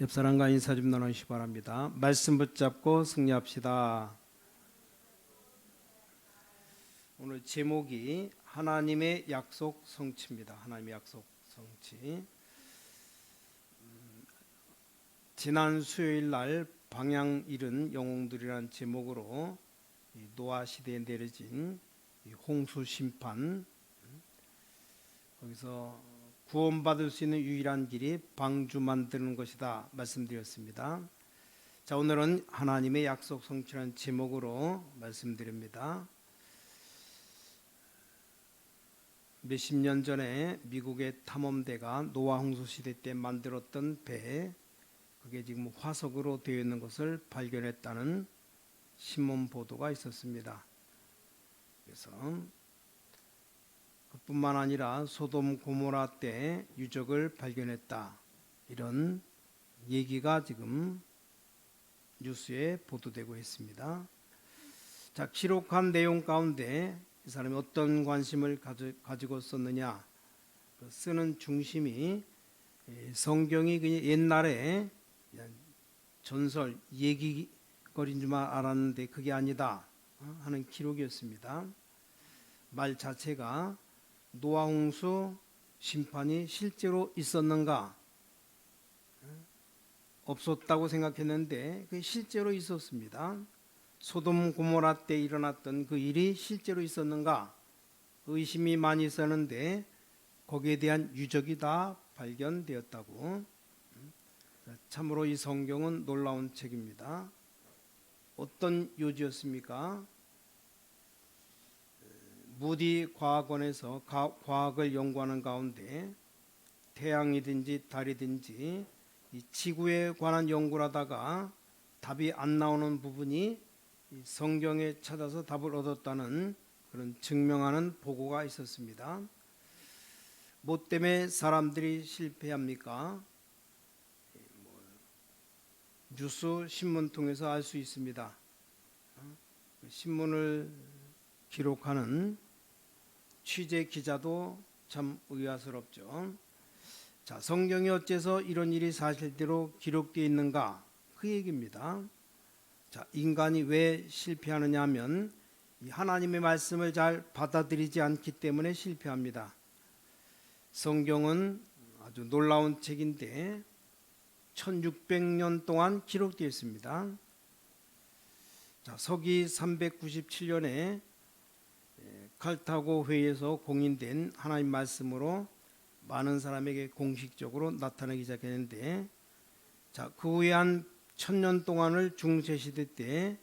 옆 사람과 인사 좀 나누시기 바랍니다. 말씀 붙잡고 승리합시다. 오늘 제목이 하나님의 약속 성취입니다. 하나님의 약속 성취. 지난 수요일 날 방향 잃은 영웅들이라는 제목으로 노아 시대에 내려진 홍수 심판, 거기서 구원받을 수 있는 유일한 길이 방주 만드는 것이다 말씀드렸습니다. 자, 오늘은 하나님의 약속 성취라는 제목으로 말씀드립니다. 몇십 년 전에 미국의 탐험대가 노아 홍수 시대 때 만들었던 배, 그게 지금 화석으로 되어 있는 것을 발견했다는 신문 보도가 있었습니다. 그래서 그뿐만 아니라 소돔 고모라 때 유적을 발견했다, 이런 얘기가 지금 뉴스에 보도되고 있습니다. 자, 기록한 내용 가운데 이 사람이 어떤 관심을 가지고 썼느냐, 쓰는 중심이 성경이 그냥 옛날에 전설 얘기거리인 줄만 알았는데 그게 아니다 하는 기록이었습니다. 말 자체가 노아 홍수 심판이 실제로 있었는가, 없었다고 생각했는데 그게 실제로 있었습니다. 소돔 고모라 때 일어났던 그 일이 실제로 있었는가 의심이 많이 있었는데 거기에 대한 유적이 다 발견되었다고. 참으로 이 성경은 놀라운 책입니다. 어떤 요지였습니까? 무디 과학원에서 과학을 연구하는 가운데 태양이든지 달이든지 이 지구에 관한 연구를 하다가 답이 안 나오는 부분이 성경에 찾아서 답을 얻었다는 그런 증명하는 보고가 있었습니다. 뭐 때문에 사람들이 실패합니까? 뉴스 신문 통해서 알 수 있습니다. 신문을 기록하는 취재 기자도 참 의아스럽죠. 자, 성경이 어째서 이런 일이 사실대로 기록되어 있는가, 그 얘기입니다. 자, 인간이 왜 실패하느냐 하면 하나님의 말씀을 잘 받아들이지 않기 때문에 실패합니다. 성경은 아주 놀라운 책인데 1600년 동안 기록되어 있습니다. 자, 서기 397년에 칼타고 회의에서 공인된 하나님 말씀으로 많은 사람에게 공식적으로 나타나기 시작했는데, 자, 그 후에 한 1000년 동안을 중세시대 때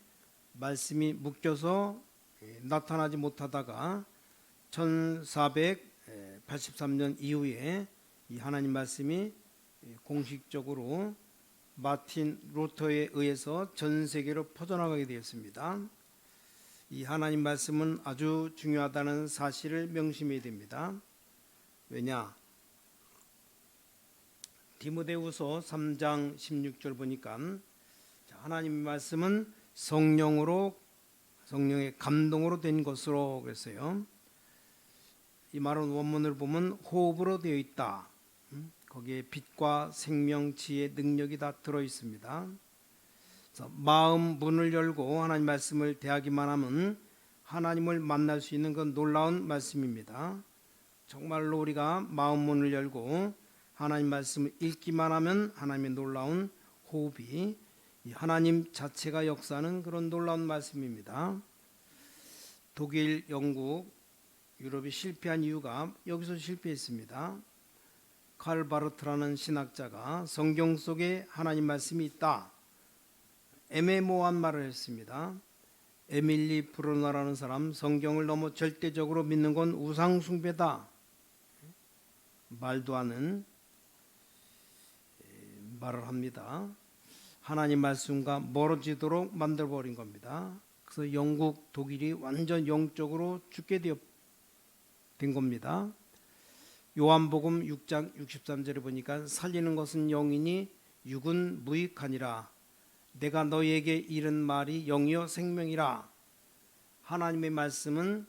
말씀이 묶여서 나타나지 못하다가 1483년 이후에 이 하나님 말씀이 공식적으로 마틴 루터에 의해서 전 세계로 퍼져나가게 되었습니다. 이 하나님 말씀은 아주 중요하다는 사실을 명심해야 됩니다. 왜냐? 디모데후서 3장 16절 보니까 하나님의 말씀은 성령의 감동으로 된 것으로 그랬어요. 이 말은 원문을 보면 호흡으로 되어 있다. 거기에 빛과 생명, 지혜, 능력이 다 들어 있습니다. 마음 문을 열고 하나님 말씀을 대하기만 하면 하나님을 만날 수 있는 건 놀라운 말씀입니다. 정말로 우리가 마음 문을 열고 하나님 말씀을 읽기만 하면 하나님의 놀라운 호흡이 하나님 자체가 역사하는 그런 놀라운 말씀입니다. 독일, 영국, 유럽이 실패한 이유가 여기서 실패했습니다. 칼 바르트라는 신학자가 성경 속에 하나님 말씀이 있다, 애매모호한 말을 했습니다. 에밀리 브루너라는 사람, 성경을 너무 절대적으로 믿는 건 우상숭배다, 말도 않는 말을 합니다. 하나님 말씀과 멀어지도록 만들어버린 겁니다. 그래서 영국, 독일이 완전 영적으로 죽게 된 겁니다. 요한복음 6장 63절에 보니까 살리는 것은 영이니 육은 무익하니라. 내가 너희에게 이른 말이 영이요 생명이라. 하나님의 말씀은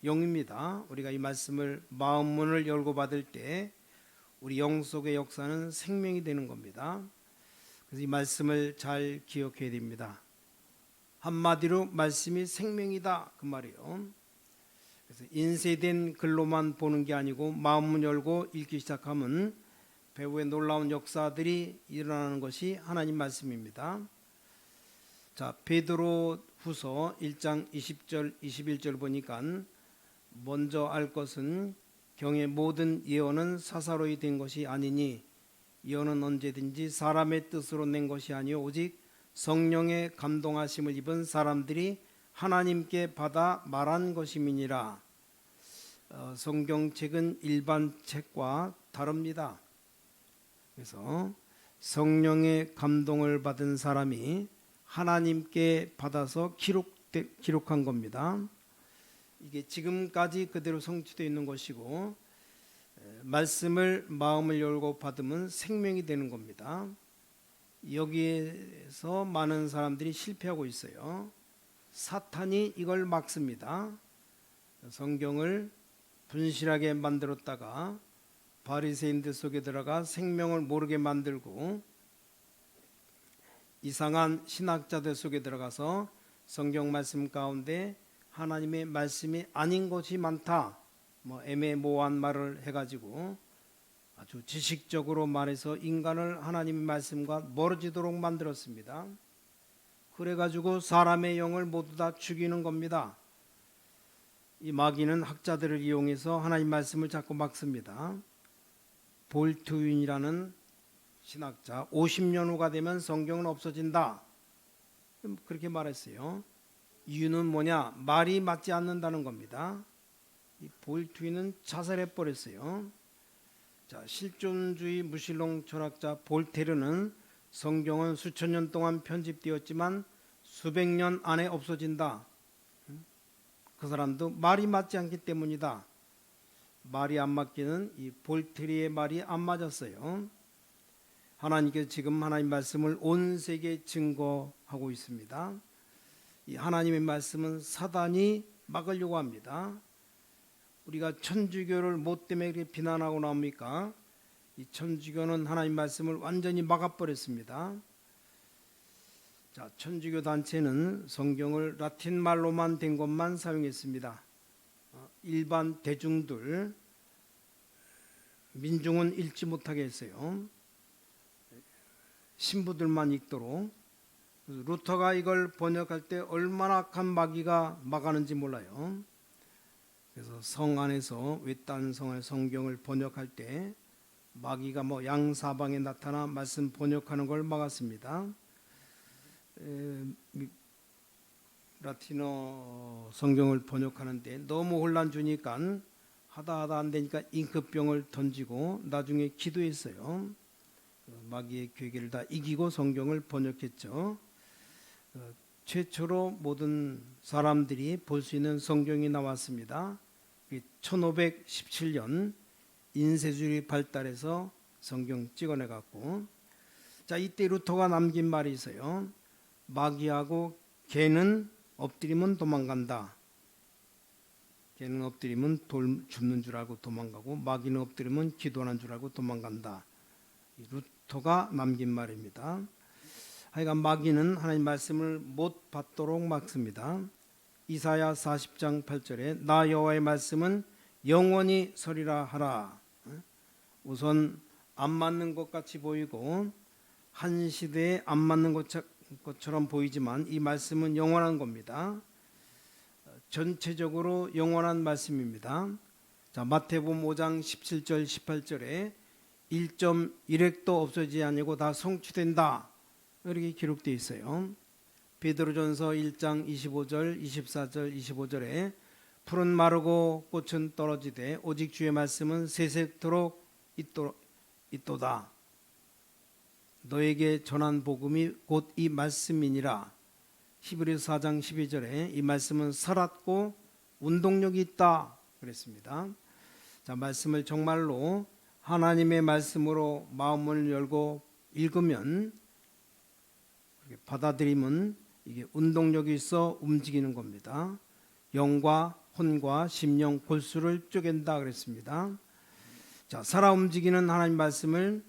영입니다. 우리가 이 말씀을 마음 문을 열고 받을 때 우리 영 속의 역사는 생명이 되는 겁니다. 그래서 이 말씀을 잘 기억해야 됩니다. 한마디로 말씀이 생명이다 그 말이에요. 그래서 인쇄된 글로만 보는 게 아니고 마음을 열고 읽기 시작하면 배후에 놀라운 역사들이 일어나는 것이 하나님 말씀입니다. 자, 베드로후서 1장 20절 21절 보니까 먼저 알 것은 경의 모든 예언은 사사로이 된 것이 아니니 예언은 언제든지 사람의 뜻으로 낸 것이 아니요 오직 성령의 감동하심을 입은 사람들이 하나님께 받아 말한 것임이니라. 성경책은 일반 책과 다릅니다. 그래서 성령의 감동을 받은 사람이 하나님께 받아서 기록한 겁니다. 이게 지금까지 그대로 성취되어 있는 것이고 말씀을 마음을 열고 받으면 생명이 되는 겁니다. 여기에서 많은 사람들이 실패하고 있어요. 사탄이 이걸 막습니다. 성경을 분실하게 만들었다가 바리새인들 속에 들어가 생명을 모르게 만들고 이상한 신학자들 속에 들어가서 성경 말씀 가운데 하나님의 말씀이 아닌 것이 많다. 애매모호한 말을 해가지고 아주 지식적으로 말해서 인간을 하나님의 말씀과 멀어지도록 만들었습니다. 그래가지고 사람의 영을 모두 다 죽이는 겁니다. 이 마귀는 학자들을 이용해서 하나님 말씀을 자꾸 막습니다. 볼트윈이라는 신학자 50년 후가 되면 성경은 없어진다 그렇게 말했어요. 이유는 뭐냐? 말이 맞지 않는다는 겁니다. 이 볼트윈은 자살해 버렸어요. 자, 실존주의 무신론 철학자 볼테르는 성경은 수천 년 동안 편집되었지만 수백 년 안에 없어진다. 그 사람도 말이 맞지 않기 때문이다. 말이 안 맞기는 이 볼테르의 말이 안 맞았어요. 하나님께서 지금 하나님 말씀을 온 세계에 증거하고 있습니다. 이 하나님의 말씀은 사단이 막으려고 합니다. 우리가 천주교를 뭐 때문에 이렇게 비난하고 나옵니까? 이 천주교는 하나님 말씀을 완전히 막아버렸습니다. 자, 천주교 단체는 성경을 라틴 말로만 된 것만 사용했습니다. 일반 대중들, 민중은 읽지 못하게 했어요. 신부들만 읽도록. 루터가 이걸 번역할 때 얼마나 악한 마귀가 막았는지 몰라요. 그래서 성 안에서 외딴 성의 성경을 번역할 때 마귀가 양사방에 나타나 말씀 번역하는 걸 막았습니다. 라틴어 성경을 번역하는데 너무 혼란 주니까 하다 안 되니까 잉크병을 던지고 나중에 기도했어요. 마귀의 괴계를 다 이기고 성경을 번역했죠. 최초로 모든 사람들이 볼 수 있는 성경이 나왔습니다. 1517년 인쇄술이 발달해서 성경 찍어내 갖고, 자, 이때 루터가 남긴 말이 있어요. 마귀하고 개는 엎드리면 도망간다. 개는 엎드리면 돌 줍는 줄 알고 도망가고 마귀는 엎드리면 기도하는 줄 알고 도망간다. 루터가 남긴 말입니다. 하여간 마귀는 하나님 말씀을 못 받도록 막습니다. 이사야 40장 8절에 나 여호와의 말씀은 영원히 서리라 하라. 우선 안 맞는 것 같이 보이고 한 시대에 안 맞는 것처럼 보이지만 이 말씀은 영원한 겁니다. 전체적으로 영원한 말씀입니다. 자, 마태복음 5장 17절 18절에 1.1획도 없어지지 아니고 다 성취된다 이렇게 기록되어 있어요. 베드로전서 1장 25절 24절 25절에 풀은 마르고 꽃은 떨어지되 오직 주의 말씀은 세세토록 있도다. 너에게 전한 복음이 곧 이 말씀이니라. 히브리서 4장 12절에 이 말씀은 살았고 운동력이 있다 그랬습니다. 자, 말씀을 정말로 하나님의 말씀으로 마음을 열고 읽으면, 받아들이면 이게 운동력이 있어 움직이는 겁니다. 영과 혼과 심령 골수를 쪼갠다 그랬습니다. 자, 살아 움직이는 하나님 말씀을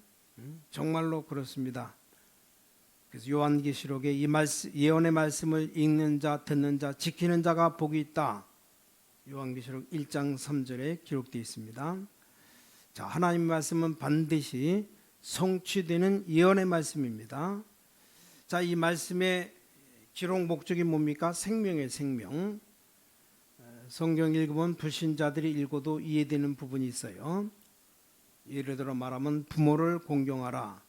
정말로 그렇습니다. 그래서 요한계시록에 이 말씀, 예언의 말씀을 읽는 자, 듣는 자, 지키는 자가 복이 있다. 요한계시록 1장 3절에 기록되어 있습니다. 자, 하나님의 말씀은 반드시 성취되는 예언의 말씀입니다. 자, 이 말씀의 기록 목적이 뭡니까? 생명의 생명. 성경 읽으면 불신자들이 읽어도 이해되는 부분이 있어요. 예를 들어 말하면 부모를 공경하라,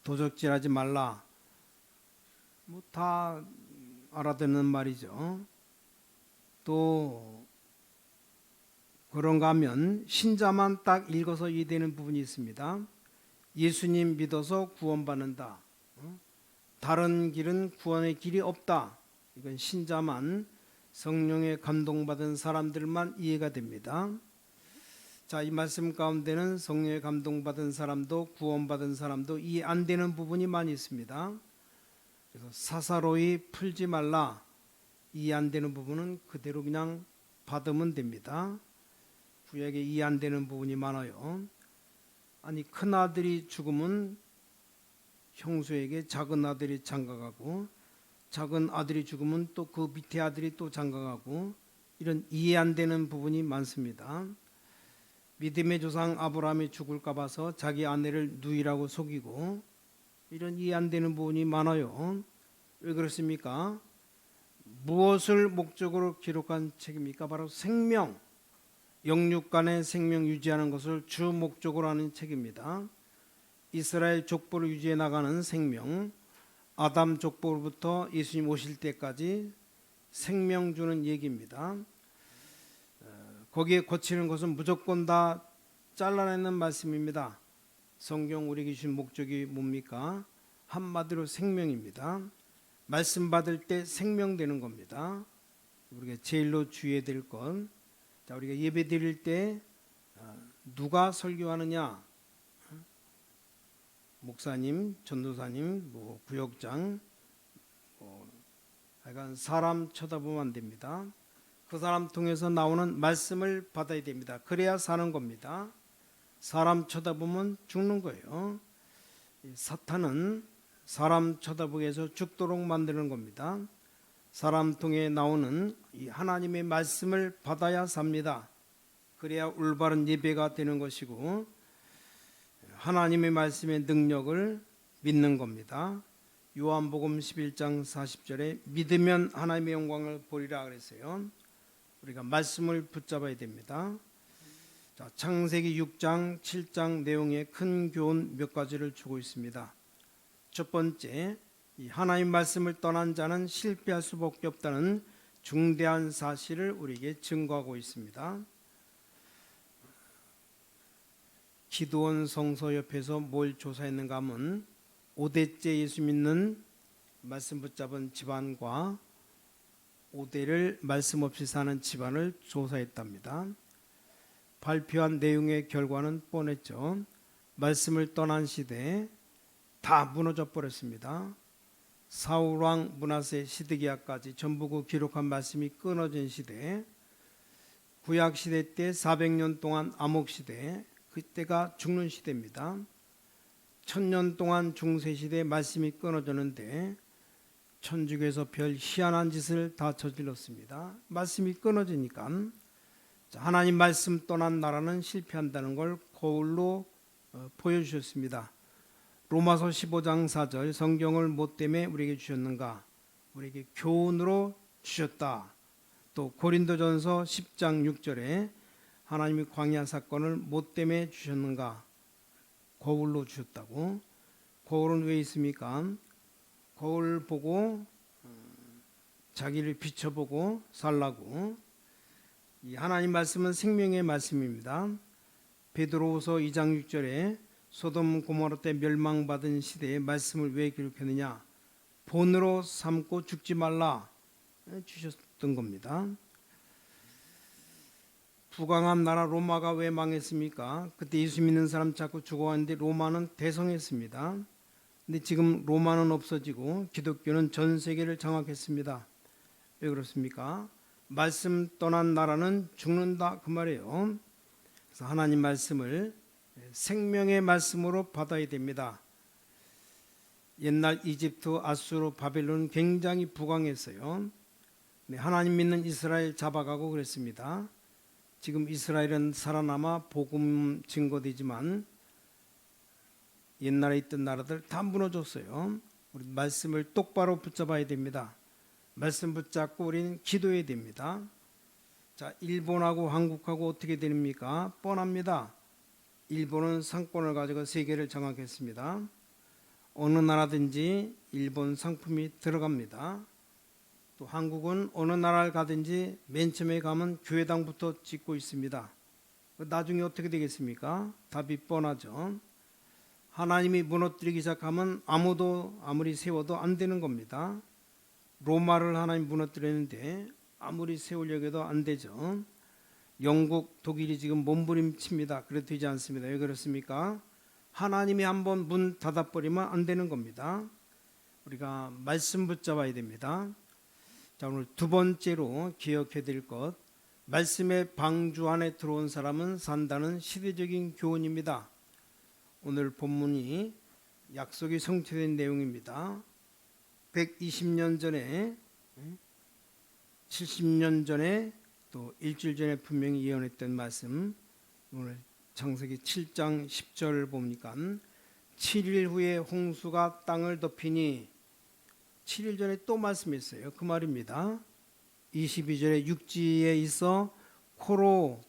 도적질하지 말라, 뭐 다 알아듣는 말이죠. 또 그런가 하면 신자만 딱 읽어서 이해되는 부분이 있습니다. 예수님 믿어서 구원받는다. 다른 길은 구원의 길이 없다. 이건 신자만, 성령에 감동받은 사람들만 이해가 됩니다. 자, 이 말씀 가운데는 성령에 감동받은 사람도 구원받은 사람도 이해 안 되는 부분이 많이 있습니다. 그래서 사사로이 풀지 말라. 이해 안 되는 부분은 그대로 그냥 받으면 됩니다. 구약에 이해 안 되는 부분이 많아요. 아니, 큰 아들이 죽으면 형수에게 작은 아들이 장가가고, 작은 아들이 죽으면 또 그 밑에 아들이 또 장가가고, 이런 이해 안 되는 부분이 많습니다. 믿음의 조상 아브라함이 죽을까 봐서 자기 아내를 누이라고 속이고, 이런 이해 안 되는 부분이 많아요. 왜 그렇습니까? 무엇을 목적으로 기록한 책입니까? 바로 생명, 영육 간의 생명 유지하는 것을 주 목적으로 하는 책입니다. 이스라엘 족보를 유지해 나가는 생명, 아담 족보로부터 예수님 오실 때까지 생명 주는 얘기입니다. 거기에 거치는 것은 무조건 다 잘라내는 말씀입니다. 성경 우리에게 주신 목적이 뭡니까? 한마디로 생명입니다. 말씀 받을 때 생명되는 겁니다. 우리가 제일로 주의해야 될 건, 자, 우리가 예배 드릴 때 누가 설교하느냐? 목사님, 전도사님, 구역장, 하여간 사람 쳐다보면 안 됩니다. 그 사람 통해서 나오는 말씀을 받아야 됩니다. 그래야 사는 겁니다. 사람 쳐다보면 죽는 거예요. 사탄은 사람 쳐다보게 해서 죽도록 만드는 겁니다. 사람 통해 나오는 이 하나님의 말씀을 받아야 삽니다. 그래야 올바른 예배가 되는 것이고, 하나님의 말씀의 능력을 믿는 겁니다. 요한복음 11장 40절에 믿으면 하나님의 영광을 보리라 그랬어요. 우리가 말씀을 붙잡아야 됩니다. 자, 창세기 6장 7장 내용에 큰 교훈 몇 가지를 주고 있습니다. 첫 번째, 이 하나님 말씀을 떠난 자는 실패할 수밖에 없다는 중대한 사실을 우리에게 증거하고 있습니다. 기드온 성소 옆에서 뭘 조사했는가 하면 5대째 예수 믿는 말씀 붙잡은 집안과 5대를 말씀 없이 사는 집안을 조사했답니다. 발표한 내용의 결과는 뻔했죠. 말씀을 떠난 시대에 다 무너져 버렸습니다. 사울왕 므낫세 시드기야까지 전부 그 기록한 말씀이 끊어진 시대, 구약 시대 때 400년 동안 암흑 시대, 그때가 죽는 시대입니다. 1000년 동안 중세 시대 말씀이 끊어졌는데 천주교에서 별 희한한 짓을 다 저질렀습니다. 말씀이 끊어지니까 하나님 말씀 떠난 나라는 실패한다는 걸 거울로 보여주셨습니다. 로마서 15장 4절, 성경을 뭐 때문에 우리에게 주셨는가? 우리에게 교훈으로 주셨다. 또 고린도전서 10장 6절에 하나님이 광야 사건을 뭐 때문에 주셨는가? 거울로 주셨다고. 거울은 왜 있습니까? 거울 보고 자기를 비춰보고 살라고. 이 하나님 말씀은 생명의 말씀입니다. 베드로후서 2장 6절에 소돔 고모라 때 멸망받은 시대에 말씀을 왜 기록했느냐? 본으로 삼고 죽지 말라 주셨던 겁니다. 부강한 나라 로마가 왜 망했습니까? 그때 예수 믿는 사람 자꾸 죽어왔는데 로마는 대성했습니다. 근데 지금 로마는 없어지고 기독교는 전 세계를 장악했습니다. 왜 그렇습니까? 말씀 떠난 나라는 죽는다 그 말이에요. 그래서 하나님 말씀을 생명의 말씀으로 받아야 됩니다. 옛날 이집트, 아수르, 바벨론 굉장히 부강했어요. 네, 하나님 믿는 이스라엘 잡아가고 그랬습니다. 지금 이스라엘은 살아남아 복음 증거되지만 옛날에 있던 나라들 다 무너졌어요. 우리 말씀을 똑바로 붙잡아야 됩니다. 말씀 붙잡고 우리는 기도해야 됩니다. 자, 일본하고 한국하고 어떻게 됩니까? 뻔합니다. 일본은 상권을 가지고 세계를 장악했습니다. 어느 나라든지 일본 상품이 들어갑니다. 또 한국은 어느 나라를 가든지 맨 처음에 가면 교회당부터 짓고 있습니다. 나중에 어떻게 되겠습니까? 답이 뻔하죠. 하나님이 무너뜨리기 시작하면 아무도 아무리 세워도 안 되는 겁니다. 로마를 하나님 무너뜨렸는데 아무리 세우려고 해도 안 되죠. 영국, 독일이 지금 몸부림칩니다. 그래도 되지 않습니다. 왜 그렇습니까? 하나님이 한번 문 닫아버리면 안 되는 겁니다. 우리가 말씀 붙잡아야 됩니다. 자, 오늘 두 번째로 기억해야 될 것, 말씀의 방주 안에 들어온 사람은 산다는 시대적인 교훈입니다. 오늘 본문이 약속이 성취된 내용입니다. 120년 전에, 70년 전에, 또 일주일 전에 분명히 예언했던 말씀, 오늘 창세기 7장 10절 보니까 7일 후에 홍수가 땅을 덮이니, 7일 전에 또 말씀했어요. 그 말입니다. 22절에 육지에 있어 코로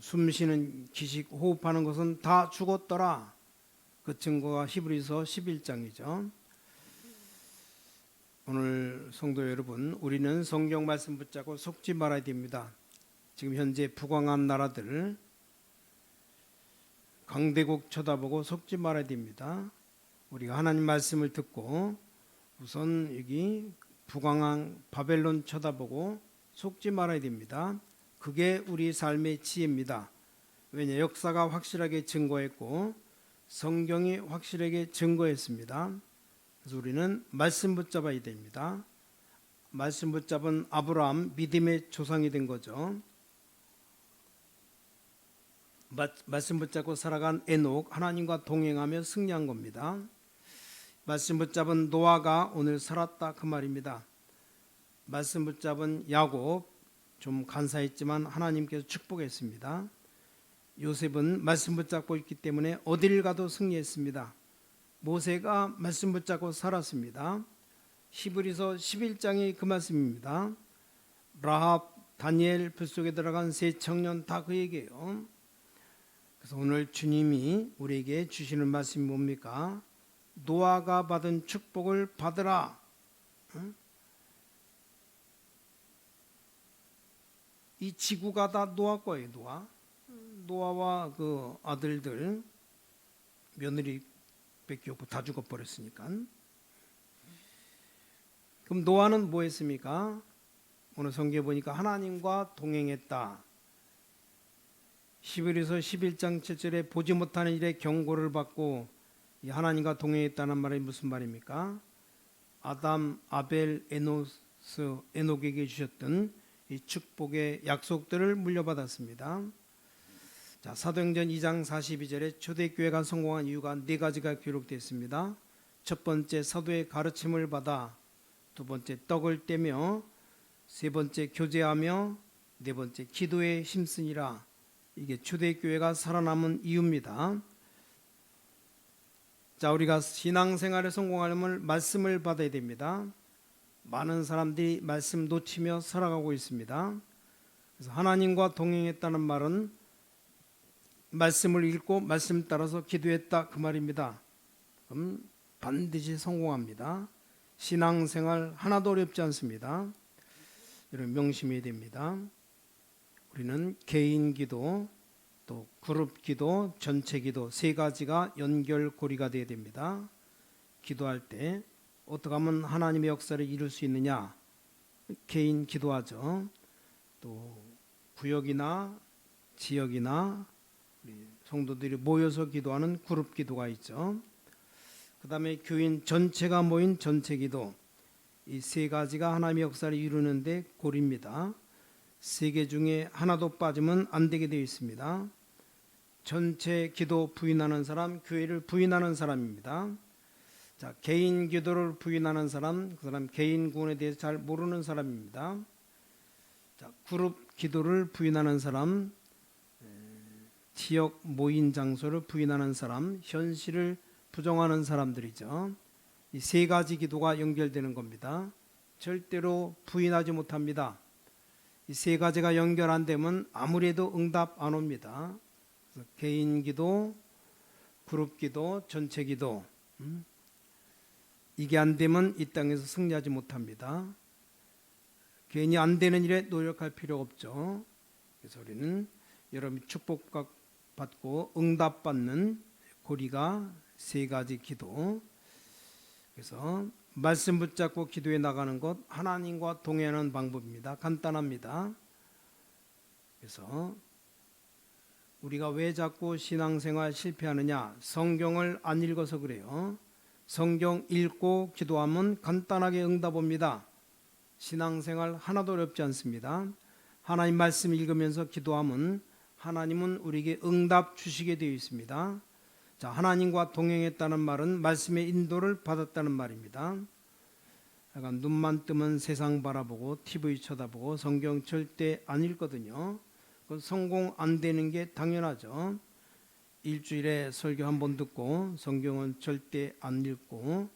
숨쉬는 기식 호흡하는 것은 다 죽었더라. 그 증거가 히브리서 11장이죠. 오늘 성도 여러분, 우리는 성경 말씀 붙잡고 속지 말아야 됩니다. 지금 현재 부강한 나라들 강대국 쳐다보고 속지 말아야 됩니다. 우리가 하나님 말씀을 듣고 우선 여기 부강한 바벨론 쳐다보고 속지 말아야 됩니다. 그게 우리 삶의 지혜입니다. 왜냐, 역사가 확실하게 증거했고 성경이 확실하게 증거했습니다. 그래서 우리는 말씀 붙잡아야 됩니다. 말씀 붙잡은 아브라함, 믿음의 조상이 된 거죠. 말씀 붙잡고 살아간 에녹, 하나님과 동행하며 승리한 겁니다. 말씀 붙잡은 노아가 오늘 살았다, 그 말입니다. 말씀 붙잡은 야곱, 좀 간사했지만 하나님께서 축복했습니다. 요셉은 말씀 붙잡고 있기 때문에 어딜 가도 승리했습니다. 모세가 말씀 붙잡고 살았습니다. 히브리서 11장이 그 말씀입니다. 라합, 다니엘, 불 속에 들어간 세 청년 다 그 얘기예요. 그래서 오늘 주님이 우리에게 주시는 말씀이 뭡니까? 노아가 받은 축복을 받으라. 이 지구가 다 노아 거예요. 노아와 그 아들들, 며느리밖에 없고 다 죽어버렸으니까. 그럼 노아는 뭐 했습니까? 오늘 성경에 보니까 하나님과 동행했다. 히브리서 11장 7절에 보지 못하는 일에 경고를 받고 하나님과 동행했다는 말이 무슨 말입니까? 아담, 아벨, 에녹에게 주셨던 이 축복의 약속들을 물려받았습니다. 자, 사도행전 2장 42절에 초대교회가 성공한 이유가 네 가지가 기록되어 있습니다. 첫 번째, 사도의 가르침을 받아. 두 번째, 떡을 떼며. 세 번째, 교제하며. 네 번째, 기도에 힘쓰니라. 이게 초대교회가 살아남은 이유입니다. 자, 우리가 신앙생활에 성공하려면 말씀을 받아야 됩니다. 많은 사람들이 말씀 놓치며 살아가고 있습니다. 그래서 하나님과 동행했다는 말은 말씀을 읽고 말씀 따라서 기도했다, 그 말입니다. 그럼 반드시 성공합니다. 신앙생활 하나도 어렵지 않습니다. 여러분 명심해야 됩니다. 우리는 개인 기도, 또 그룹 기도, 전체 기도 세 가지가 연결고리가 되어야 됩니다. 기도할 때 어떻게 하면 하나님의 역사를 이룰 수 있느냐? 개인 기도하죠. 또 구역이나 지역이나 우리 성도들이 모여서 기도하는 그룹 기도가 있죠. 그 다음에 교인 전체가 모인 전체 기도, 이 세 가지가 하나님의 역사를 이루는데 고리입니다. 세 개 중에 하나도 빠지면 안 되게 되어 있습니다. 전체 기도 부인하는 사람, 교회를 부인하는 사람입니다. 자, 개인 기도를 부인하는 사람, 그 사람 개인 구원에 대해서 잘 모르는 사람입니다. 자, 그룹 기도를 부인하는 사람, 지역 모인 장소를 부인하는 사람, 현실을 부정하는 사람들이죠. 이 세 가지 기도가 연결되는 겁니다. 절대로 부인하지 못합니다. 이 세 가지가 연결 안 되면 아무래도 응답 안 옵니다. 그래서 개인 기도, 그룹 기도, 전체 기도, 이게 안 되면 이 땅에서 승리하지 못합니다. 괜히 안 되는 일에 노력할 필요 없죠. 그래서 우리는 여러분이 축복받고 응답받는 고리가 세 가지 기도. 그래서 말씀 붙잡고 기도해 나가는 것, 하나님과 동행하는 방법입니다. 간단합니다. 그래서 우리가 왜 자꾸 신앙생활 실패하느냐? 성경을 안 읽어서 그래요. 성경 읽고 기도하면 간단하게 응답 옵니다. 신앙생활 하나도 어렵지 않습니다. 하나님 말씀 읽으면서 기도하면 하나님은 우리에게 응답 주시게 되어 있습니다. 자, 하나님과 동행했다는 말은 말씀의 인도를 받았다는 말입니다. 약간 눈만 뜨면 세상 바라보고 TV 쳐다보고 성경 절대 안 읽거든요. 그건 성공 안 되는 게 당연하죠. 일주일에 설교 한 번 듣고 성경은 절대 안 읽고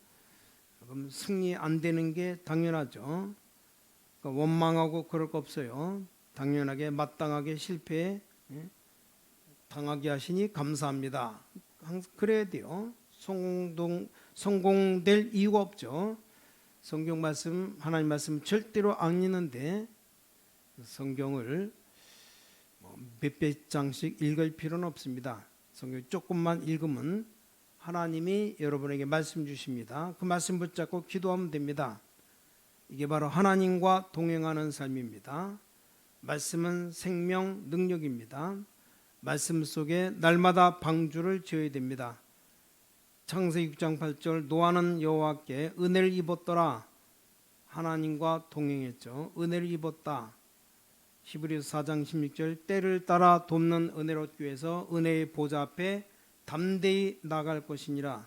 그럼 승리 안 되는 게 당연하죠. 그러니까 원망하고 그럴 거 없어요. 당연하게 마땅하게 실패 당하게 하시니 감사합니다. 그래야 돼요. 성공될 이유가 없죠. 성경 말씀, 하나님 말씀 절대로 안 읽는데 성경을 몇백 장씩 읽을 필요는 없습니다. 성경 조금만 읽으면 하나님이 여러분에게 말씀 주십니다. 그 말씀 붙잡고 기도하면 됩니다. 이게 바로 하나님과 동행하는 삶입니다. 말씀은 생명 능력입니다. 말씀 속에 날마다 방주를 지어야 됩니다. 창세기 6장 8절 노아는 여호와께 은혜를 입었더라. 하나님과 동행했죠. 은혜를 입었다. 히브리서 4장 16절 때를 따라 돕는 은혜를 얻기 위해서 은혜의 보좌 앞에 담대히 나갈 것이니라.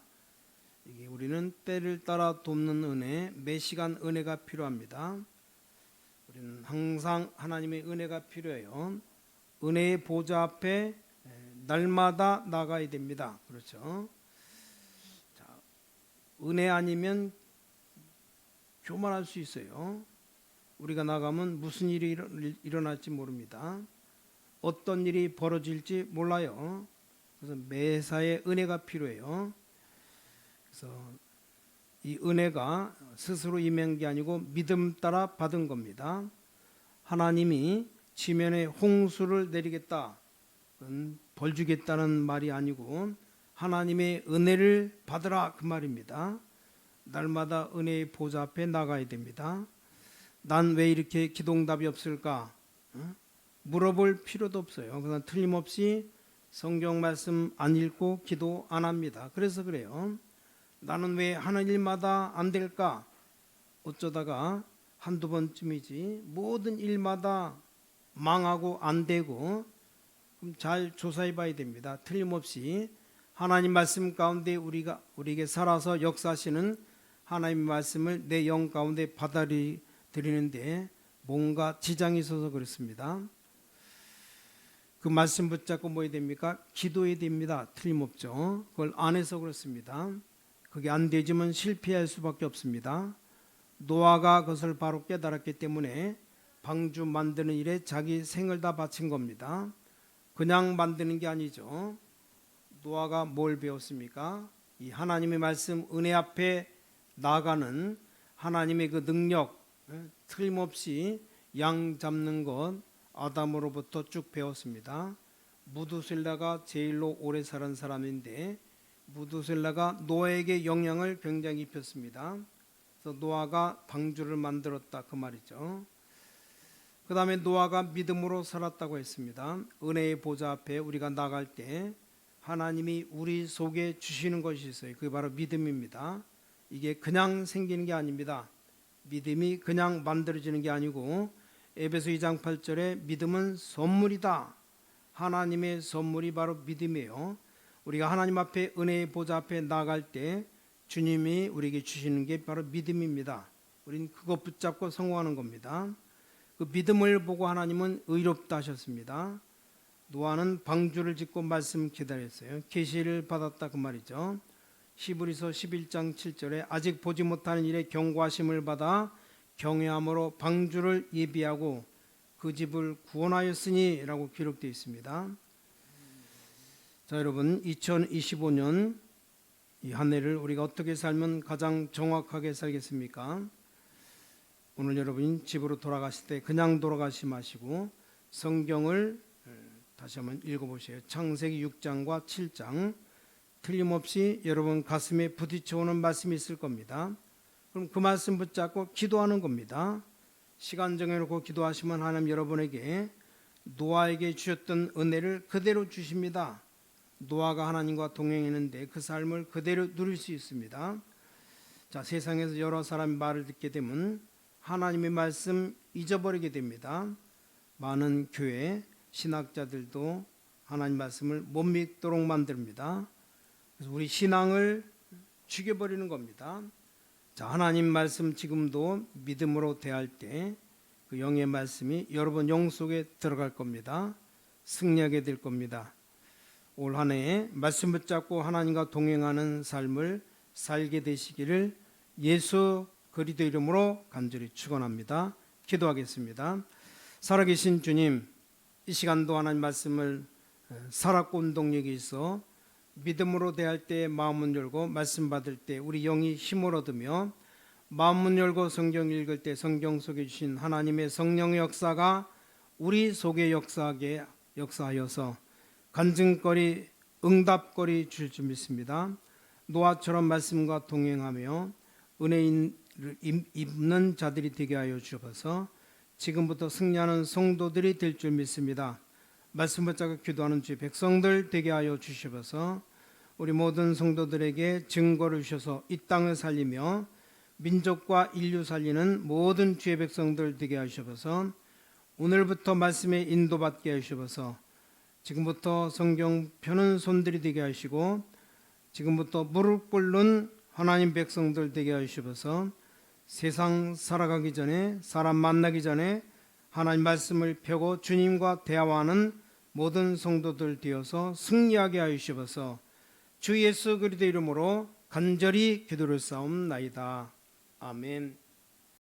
이게 우리는 때를 따라 돕는 은혜, 매 시간 은혜가 필요합니다. 우리는 항상 하나님의 은혜가 필요해요. 은혜의 보좌 앞에 날마다 나가야 됩니다. 그렇죠? 자, 은혜 아니면 교만할 수 있어요. 우리가 나가면 무슨 일이 일어날지 모릅니다. 어떤 일이 벌어질지 몰라요. 그래서 매사에 은혜가 필요해요. 그래서 이 은혜가 스스로 임한 게 아니고 믿음 따라 받은 겁니다. 하나님이 지면에 홍수를 내리겠다, 벌 주겠다는 말이 아니고 하나님의 은혜를 받으라 그 말입니다. 날마다 은혜의 보좌 앞에 나가야 됩니다. 난 왜 이렇게 기도응답이 없을까? 물어볼 필요도 없어요. 그냥 틀림없이 성경 말씀 안 읽고 기도 안 합니다. 그래서 그래요. 나는 왜 하는 일마다 안 될까? 어쩌다가 한두 번쯤이지 모든 일마다 망하고 안 되고, 그럼 잘 조사해 봐야 됩니다. 틀림없이 하나님 말씀 가운데 우리에게 살아서 역사하시는 하나님 말씀을 내 영 가운데 받아들이는데 뭔가 지장이 있어서 그렇습니다. 그 말씀 붙잡고 뭐 해야 됩니까? 기도해야 됩니다. 틀림없죠. 그걸 안 해서 그렇습니다. 그게 안 되지만 실패할 수밖에 없습니다. 노아가 그것을 바로 깨달았기 때문에 방주 만드는 일에 자기 생을 다 바친 겁니다. 그냥 만드는 게 아니죠. 노아가 뭘 배웠습니까? 이 하나님의 말씀 은혜 앞에 나가는 하나님의 그 능력, 틀림없이 양 잡는 것 아담으로부터 쭉 배웠습니다. 무두셀라가 제일로 오래 살은 사람인데 무두셀라가 노아에게 영향을 굉장히 입혔습니다. 그래서 노아가 방주를 만들었다 그 말이죠. 그 다음에 노아가 믿음으로 살았다고 했습니다. 은혜의 보좌 앞에 우리가 나갈 때 하나님이 우리 속에 주시는 것이 있어요. 그게 바로 믿음입니다. 이게 그냥 생기는 게 아닙니다. 믿음이 그냥 만들어지는 게 아니고 에베소 2장 8절에 믿음은 선물이다. 하나님의 선물이 바로 믿음이에요. 우리가 하나님 앞에 은혜의 보좌 앞에 나갈 때 주님이 우리에게 주시는 게 바로 믿음입니다. 우린 그것 붙잡고 성공하는 겁니다. 그 믿음을 보고 하나님은 의롭다 하셨습니다. 노아는 방주를 짓고 말씀 기다렸어요. 계시를 받았다 그 말이죠. 히브리서 11장 7절에 아직 보지 못하는 일에 경고하심을 받아 경외함으로 방주를 예비하고 그 집을 구원하였으니 라고 기록되어 있습니다. 자, 여러분 2025년 이 한 해를 우리가 어떻게 살면 가장 정확하게 살겠습니까? 오늘 여러분이 집으로 돌아가실 때 그냥 돌아가시 마시고 성경을 다시 한번 읽어보세요. 창세기 6장과 7장 틀림없이 여러분 가슴에 부딪혀오는 말씀이 있을 겁니다. 그럼 그 말씀 붙잡고 기도하는 겁니다. 시간 정해놓고 기도하시면 하나님 여러분에게 노아에게 주셨던 은혜를 그대로 주십니다. 노아가 하나님과 동행했는데 그 삶을 그대로 누릴 수 있습니다. 자, 세상에서 여러 사람의 말을 듣게 되면 하나님의 말씀 잊어버리게 됩니다. 많은 교회 신학자들도 하나님 말씀을 못 믿도록 만듭니다. 그래서 우리 신앙을 죽여버리는 겁니다. 자, 하나님 말씀 지금도 믿음으로 대할 때 그 영의 말씀이 여러분 영 속에 들어갈 겁니다. 승리하게 될 겁니다. 올 한 해에 말씀 붙잡고 하나님과 동행하는 삶을 살게 되시기를 예수 그리스도 이름으로 간절히 축원합니다. 기도하겠습니다. 살아계신 주님, 이 시간도 하나님 말씀을 살았고 운동력이 있어 믿음으로 대할 때 마음문 열고 말씀 받을 때 우리 영이 힘을 얻으며 마음문 열고 성경 읽을 때 성경 속에 주신 하나님의 성령의 역사가 우리 속에 역사하여서 간증거리 응답거리 줄 줄 믿습니다. 노아처럼 말씀과 동행하며 은혜를 입는 자들이 되게 하여 주셔서 지금부터 승리하는 성도들이 될 줄 믿습니다. 말씀 붙잡고 기도하는 주의 백성들 되게 하여 주셔서 우리 모든 성도들에게 증거를 주셔서 이 땅을 살리며 민족과 인류 살리는 모든 주의 백성들 되게 하셔서 오늘부터 말씀에 인도받게 하셔서 지금부터 성경 펴는 손들이 되게 하시고 지금부터 무릎 꿇는 하나님 백성들 되게 하셔서 세상 살아가기 전에 사람 만나기 전에 하나님 말씀을 펴고 주님과 대화하는 모든 성도들 되어서 승리하게 하시옵소서. 주 예수 그리스도 이름으로 간절히 기도를 싸움나이다. 아멘.